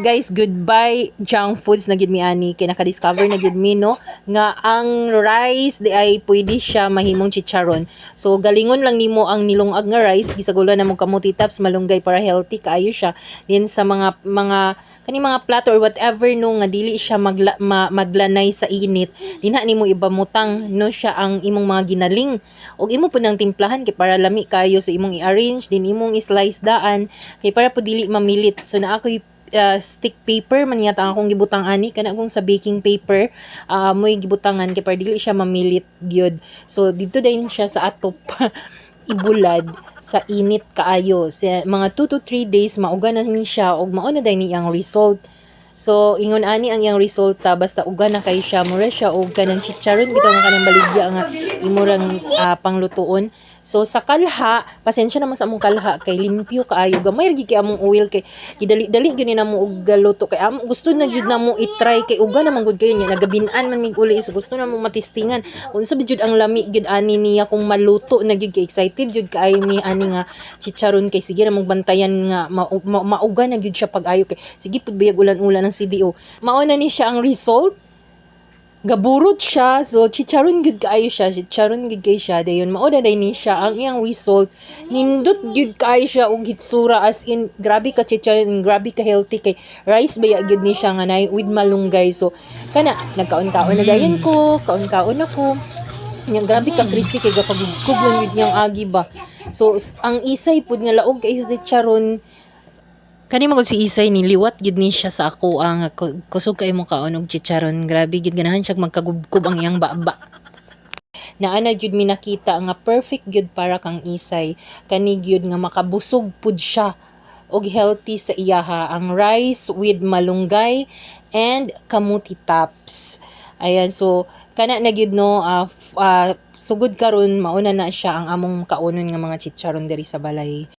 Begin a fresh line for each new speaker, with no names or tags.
Guys, goodbye junk foods na gid mi ani kay naka-discover na gid mi no nga ang rice di ay pwede siya mahimong chicharon. So galingon lang nimo ang nilungag nga rice gisagulan na mo kamuti tops malunggay para healthy kaayo siya. Din sa mga kani mga plato or whatever no nga dili siya maglanay sa init. Dinha nimo ibamutang no siya ang imong mga ginaling og imo pud nang timplahan kay para lami kayo sa imong i-arrange din imong i-slice daan kay para pud dili mamilit. So na ako stick paper man yata akong gibutang ani kana kung sa baking paper mo'y gibutangan kay para dili siya mamilit gyud. So dito din siya sa atop ibulad sa init kaayo sa mga 2 to 3 days mauga na ni siya og mao na din iyang result. So ingon ani ang iyang resulta basta uga na kay siya mura siya og kanang chicharon bitaw nga kanang baligya nga imurang panglutuon. So sa kalha, pasensya naman sa among kalha kay limpyo kaayo. Gamay ra gyud kay among oil kay gidali-dali gyud ni namo og galuto kay amo gusto na jud namo i-try kay uga naman gud kayo nya nagabin-an man mig uli so gusto namo matistingan. Unsa jud ang lami gyud ani niya kung maluto na gyud kay excited jud kaayo mi ani nga chicharon kay sige na mong bantayan nga mauga na gyud siya pag-ayo kay sige pud bayag ulan-ulan ng CDO. Mao na ni siya ang result. Gaburot siya, so chicharon gud kaayo siya, chicharon gud kay siya, dayon mao na ni siya ang iyang result. Nindot gud kaayo siya og hitsura as in grabe ka chicharon, grabe ka healthy kay rice baya gud ni siya nga nay with malunggay. So kana nagkaon-kaon na dayon ko, kaon-kaon ako. Nya grabe ka crispy kay gakagugkog lang gud niyang agi ba. So ang isay pud nga laog kay chicharon kani magud si Isay ni liwat gid ni siya sa ako ang kusog kay mo kaon og chicharon. Grabe gid ganahan siya magkagubkob ang iyang baba. Naana gyud mi nakita nga perfect gyud para kang Isay. Kani gyud nga makabusog pud siya og healthy sa iyaha ang rice with malunggay and kamuti tops. Ayan, so kana na gyud no sugod karon mauna na siya ang among kaunon nga mga chicharon diri sa balay.